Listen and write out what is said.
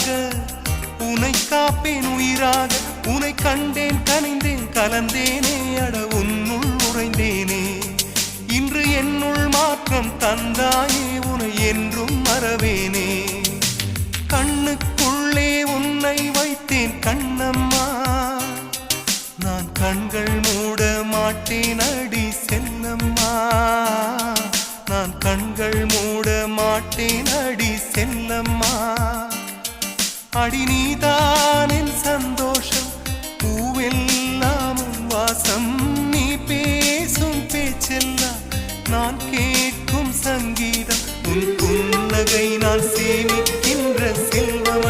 உயிராக உனை காப்பேன் உயிராக உனை கண்டேன் கனிந்தேன் கலந்தேனே அட உன்னுள் உறைந்தேனே இன்று என்னுள் மாற்றம் தந்தாயே உனை என்றும் மறவேனே கண்ணுக்குள்ளே உன்னை வைத்தேன் கண்ணம்மா நான் கண்கள் மூட மாட்டேன் அடி செல்லம்மா நான் கண்கள் மூட மாட்டேன் அடி செல்லம்மா அடி நீதான் என் சந்தோஷம் பூவெல்லாம் உன் வாசம் நீ பேசும் பேச்செல்லாம் நான் கேட்கும் சங்கீதம் உன் புன்னகை நான் சேமிக்கின்ற செல்வம்